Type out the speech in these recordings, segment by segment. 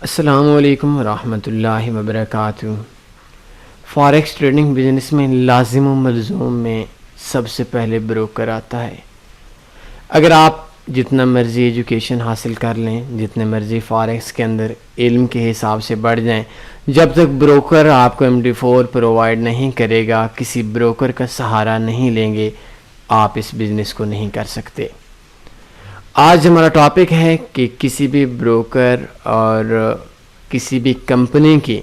السلام علیکم ورحمۃ اللہ وبرکاتہ۔ فاریکس ٹریڈنگ بزنس میں لازم و ملزوم میں سب سے پہلے بروکر آتا ہے۔ اگر آپ جتنا مرضی ایجوکیشن حاصل کر لیں، جتنے مرضی فاریکس کے اندر علم کے حساب سے بڑھ جائیں، جب تک بروکر آپ کو MD4 پرووائڈ نہیں کرے گا، کسی بروکر کا سہارا نہیں لیں گے، آپ اس بزنس کو نہیں کر سکتے۔ آج ہمارا ٹاپک ہے کہ کسی بھی بروکر اور کسی بھی کمپنی کی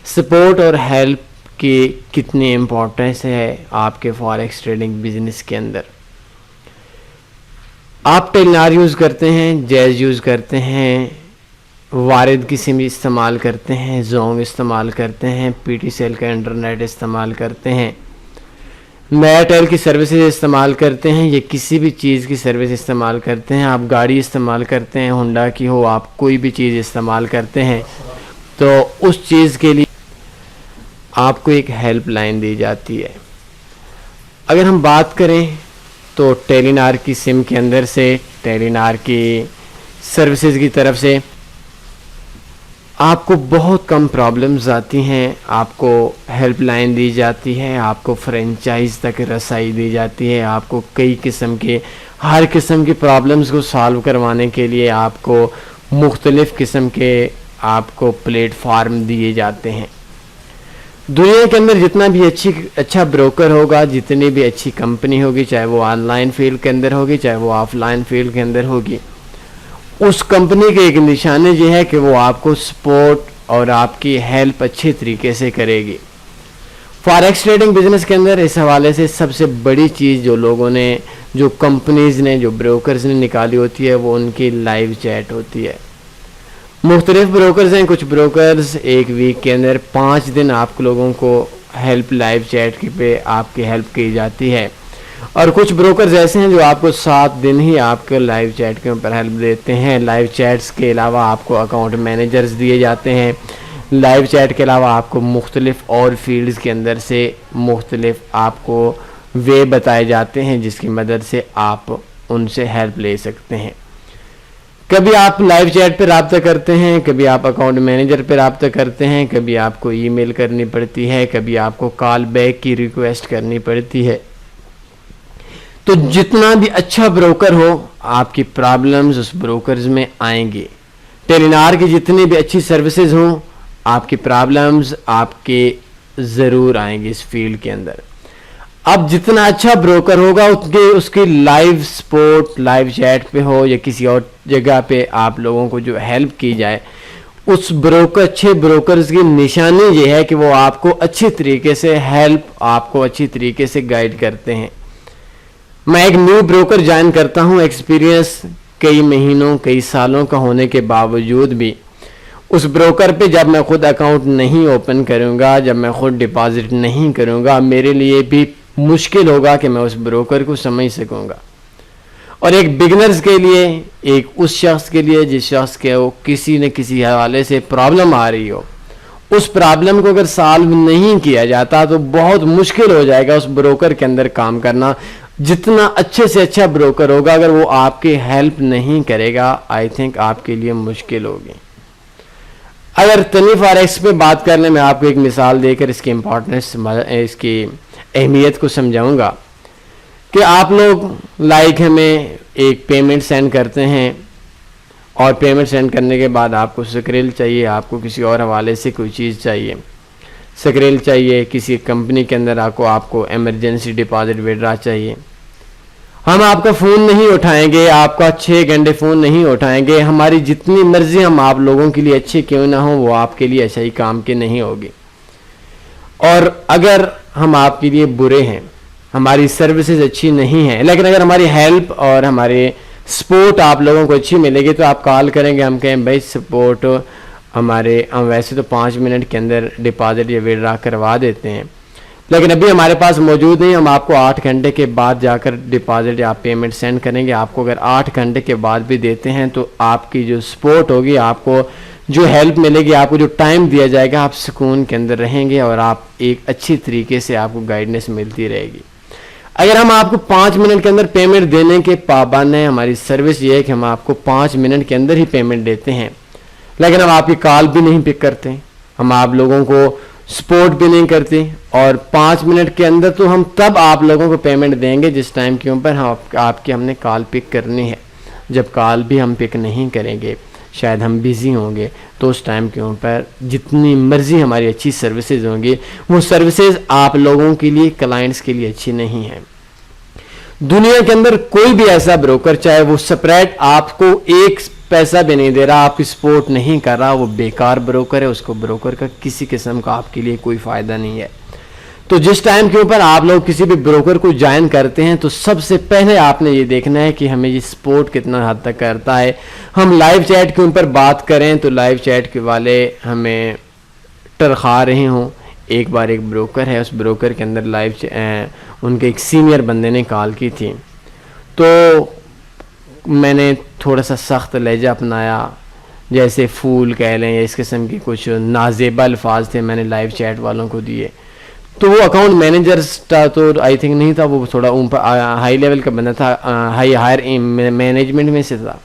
سپورٹ اور ہیلپ کی کتنی امپورٹنس ہے آپ کے فاریکس ٹریڈنگ بزنس کے اندر۔ آپ ٹیلنار یوز کرتے ہیں، جیز یوز کرتے ہیں، وارد کی سم استعمال کرتے ہیں، زونگ استعمال کرتے ہیں، PT سیل کا انٹرنیٹ استعمال کرتے ہیں، میٹل کی سروسز استعمال کرتے ہیں، یا کسی بھی چیز کی سروس استعمال کرتے ہیں، آپ گاڑی استعمال کرتے ہیں، ہونڈا کی ہو، آپ کوئی بھی چیز استعمال کرتے ہیں، تو اس چیز کے لیے آپ کو ایک ہیلپ لائن دی جاتی ہے۔ اگر ہم بات کریں تو ٹیلینار کی سم کے اندر سے، ٹیلینار کی سروسز کی طرف سے آپ کو بہت کم پرابلمز آتی ہیں، آپ کو ہیلپ لائن دی جاتی ہے، آپ کو فرینچائز تک رسائی دی جاتی ہے، آپ کو کئی قسم کے ہر قسم کی پرابلمز کو سالو کروانے کے لیے آپ کو مختلف قسم کے آپ کو پلیٹ فارم دیے جاتے ہیں۔ دنیا کے اندر جتنا بھی اچھا بروکر ہوگا، جتنی بھی اچھی کمپنی ہوگی، چاہے وہ آن لائن فیلڈ کے اندر ہوگی، چاہے وہ آف لائن فیلڈ کے اندر ہوگی، اس کمپنی کے ایک نشانی یہ ہے کہ وہ آپ کو سپورٹ اور آپ کی ہیلپ اچھے طریقے سے کرے گی۔ فاریکس ٹریڈنگ بزنس کے اندر اس حوالے سے سب سے بڑی چیز جو لوگوں نے، جو کمپنیز نے، جو بروکرز نے نکالی ہوتی ہے، وہ ان کی لائیو چیٹ ہوتی ہے۔ مختلف بروکرز ہیں، کچھ بروکرز ایک ویک کے اندر 5 دن آپ لوگوں کو ہیلپ لائیو چیٹ پہ آپ کی ہیلپ کی جاتی ہے، اور کچھ بروکرز ایسے ہیں جو آپ کو 7 دن ہی آپ کو لائیو چیٹ کے اوپر ہیلپ دیتے ہیں۔ لائیو چیٹس کے علاوہ آپ کو اکاؤنٹ مینیجرز دیے جاتے ہیں، لائیو چیٹ کے علاوہ آپ کو مختلف اور فیلڈز کے اندر سے مختلف آپ کو وے بتائے جاتے ہیں جس کی مدد سے آپ ان سے ہیلپ لے سکتے ہیں۔ کبھی آپ لائیو چیٹ پہ رابطہ کرتے ہیں، کبھی آپ اکاؤنٹ مینیجر پہ رابطہ کرتے ہیں، کبھی آپ کو ای میل کرنی پڑتی ہے، کبھی آپ کو کال بیک کی ریکویسٹ کرنی پڑتی ہے۔ تو جتنا بھی اچھا بروکر ہو، آپ کی پرابلمز اس بروکرز میں آئیں گی۔ ٹیلینار کی جتنی بھی اچھی سروسز ہوں، آپ کی پرابلمز آپ کے ضرور آئیں گی اس فیلڈ کے اندر۔ اب جتنا اچھا بروکر ہوگا اس کی لائیو سپورٹ لائیو چیٹ پہ ہو یا کسی اور جگہ پہ آپ لوگوں کو جو ہیلپ کی جائے، اس اچھے بروکرز کی نشانی یہ ہے کہ وہ آپ کو اچھی طریقے سے ہیلپ، آپ کو اچھی طریقے سے گائیڈ کرتے ہیں۔ میں ایک نیو بروکر جوائن کرتا ہوں، ایکسپیرینس کئی مہینوں کئی سالوں کا ہونے کے باوجود بھی اس بروکر پہ جب میں خود اکاؤنٹ نہیں اوپن کروں گا، جب میں خود ڈپازٹ نہیں کروں گا، میرے لیے بھی مشکل ہوگا کہ میں اس بروکر کو سمجھ سکوں گا۔ اور ایک بگنرز کے لیے، ایک اس شخص کے لیے جس شخص کے وہ کسی نہ کسی حوالے سے پرابلم آ رہی ہو، اس پرابلم کو اگر سالو نہیں کیا جاتا تو بہت مشکل ہو جائے گا اس بروکر کے اندر کام کرنا۔ جتنا اچھے سے اچھا بروکر ہوگا، اگر وہ آپ کی ہیلپ نہیں کرے گا، آئی تھنک آپ کے لیے مشکل ہوگی۔ اگر تنی فاریکس پہ بات کرنے میں آپ کو ایک مثال دے کر اس کی امپورٹنس، اس کی اہمیت کو سمجھاؤں گا کہ آپ لوگ ہمیں ایک پیمنٹ سینڈ کرتے ہیں، اور پیمنٹ سینڈ کرنے کے بعد آپ کو سکریل چاہیے، آپ کو کسی اور حوالے سے کوئی چیز چاہیے، سکریل چاہیے، کسی کمپنی کے اندر آپ کو ایمرجنسی ڈپازٹ وڈرا چاہیے۔ ہم آپ کا فون نہیں اٹھائیں گے، آپ کا 6 گھنٹے فون نہیں اٹھائیں گے، ہماری جتنی مرضی ہم آپ لوگوں کے لیے اچھے کیوں نہ ہوں، وہ آپ کے لیے ایسا ہی کام کی نہیں ہوگی۔ اور اگر ہم آپ کے لیے برے ہیں، ہماری سروسز اچھی نہیں ہیں، لیکن اگر ہماری ہیلپ اور ہمارے سپورٹ آپ لوگوں کو اچھی ملے گی تو آپ کال کریں گے، ہم کہیں بھائی سپورٹ ہم ویسے تو 5 منٹ کے اندر ڈپازٹ یا وڈرا کروا دیتے ہیں، لیکن ابھی ہمارے پاس موجود نہیں، ہم آپ کو 8 گھنٹے کے بعد جا کر ڈپازٹ یا پیمنٹ سینڈ کریں گے۔ آپ کو اگر 8 گھنٹے کے بعد بھی دیتے ہیں تو آپ کی جو سپورٹ ہوگی، آپ کو جو ہیلپ ملے گی، آپ کو جو ٹائم دیا جائے گا، آپ سکون کے اندر رہیں گے اور آپ ایک اچھی طریقے سے آپ کو گائیڈنس ملتی رہے گی۔ اگر ہم آپ کو 5 منٹ کے اندر پیمنٹ دینے کے پابند ہیں، ہماری سروس یہ ہے کہ ہم آپ کو 5 منٹ کے اندر ہی پیمنٹ دیتے ہیں، لیکن ہم آپ کی کال بھی نہیں پک کرتے, ہم آپ لوگوں کو سپورٹ بھی نہیں کرتے, اور 5 منٹ کے اندر تو ہم تب آپ لوگوں کو پیمنٹ دیں گے جس ٹائم کے اوپر آپ کی ہم نے کال پک کرنی ہے. جب کال بھی ہم پک نہیں کریں گے, شاید ہم بیزی ہوں گے, تو اس ٹائم کے اوپر جتنی مرضی ہماری اچھی سروسز ہوں گی, وہ سروسز آپ لوگوں کے لیے, کلائنٹس کے لیے اچھی نہیں ہیں. دنیا کے اندر کوئی بھی ایسا بروکر, چاہے وہ سپریٹ آپ کو ایک پیسہ بھی نہیں دے رہا, آپ کی سپورٹ نہیں کر رہا, وہ بیکار بروکر ہے. اس کو بروکر کا کسی قسم کا آپ کے لیے کوئی فائدہ نہیں ہے. تو جس ٹائم کے اوپر آپ لوگ کسی بھی بروکر کو جوائن کرتے ہیں, تو سب سے پہلے آپ نے یہ دیکھنا ہے کہ ہمیں یہ سپورٹ کتنا حد تک کرتا ہے. ہم لائیو چیٹ کے اوپر بات کریں تو لائیو چیٹ کے والے ہمیں ٹرخا رہے ہوں. ایک بار ایک بروکر ہے, اس بروکر کے اندر ان کے ایک سینئر بندے نے کال کی تھی, تو میں نے تھوڑا سا سخت لہجہ اپنایا, جیسے پھول کہہ لیں, یا اس قسم کی کچھ نازیبا الفاظ تھے میں نے لائیو چیٹ والوں کو دیے. تو وہ اکاؤنٹ مینیجر تو آئی تھنک نہیں تھا, وہ تھوڑا ہائی لیول کا بندہ تھا, ہائر مینجمنٹ میں سے تھا.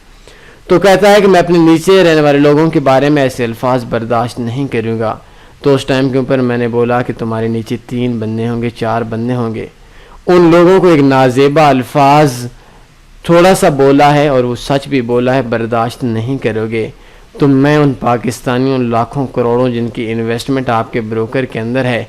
تو کہتا ہے کہ میں اپنے نیچے رہنے والے لوگوں کے بارے میں ایسے الفاظ برداشت نہیں کروں گا. تو اس ٹائم کے اوپر میں نے بولا کہ تمہارے نیچے 3 بندے ہوں گے, 4 بندے ہوں گے, ان لوگوں کو ایک نازیبا الفاظ تھوڑا سا بولا ہے, اور وہ سچ بھی بولا ہے, برداشت نہیں کرو گے تو میں ان پاکستانیوں, لاکھوں کروڑوں جن کی انویسٹمنٹ آپ کے بروکر کے اندر ہے,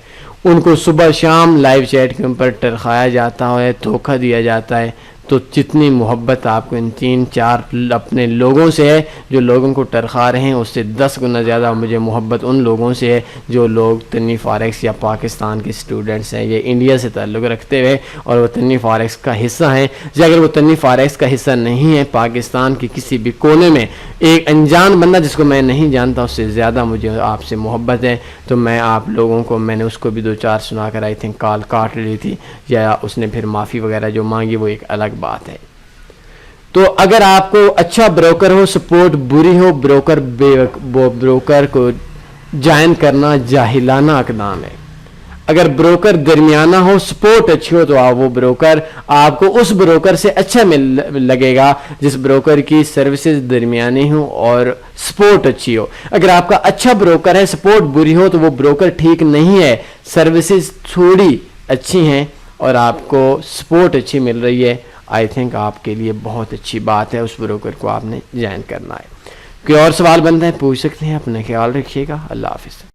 ان کو صبح شام لائیو چیٹ کے اوپر ٹرخایا جاتا ہے, دھوکہ دیا جاتا ہے. تو جتنی محبت آپ کو ان 3-4 اپنے لوگوں سے ہے جو لوگوں کو ٹرخا رہے ہیں, اس سے 10 گنا زیادہ مجھے محبت ان لوگوں سے ہے جو لوگ تنوی فاریکس یا پاکستان کے اسٹوڈنٹس ہیں, یا انڈیا سے تعلق رکھتے ہوئے اور وہ تنوی فاریکس کا حصہ ہیں. یا اگر وہ تنوی فاریکس کا حصہ نہیں ہے, پاکستان کے کسی بھی کونے میں ایک انجان بندہ جس کو میں نہیں جانتا, اس سے زیادہ مجھے آپ سے محبت ہے. تو میں آپ لوگوں کو, میں نے اس کو بھی 2-4 سنا کر آئی تھنک کال کاٹ لی تھی, یا اس نے پھر معافی وغیرہ جو مانگی وہ ایک الگ بات ہے. تو اگر آپ کو اچھا بروکر ہو, سپورٹ بری ہو, بروکر کو جوائن کرنا جاہلانہ اقدام ہے. اگر بروکر درمیانہ ہو, سپورٹ اچھی ہو, تو وہ بروکر آپ کو اس بروکر سے اچھا لگے گا جس بروکر کی سروسز درمیانی ہوں اور سپورٹ اچھی ہو. اگر آپ کا اچھا بروکر ہے, سپورٹ بری ہو, تو وہ بروکر ٹھیک نہیں ہے. سروسز تھوڑی اچھی ہیں اور آپ کو سپورٹ اچھی مل رہی ہے, آئی تھنک آپ کے لیے بہت اچھی بات ہے, اس بروکر کو آپ نے جوائن کرنا ہے. کوئی اور سوال بنتا ہے پوچھ سکتے ہیں. اپنا خیال رکھیے گا. اللہ حافظ.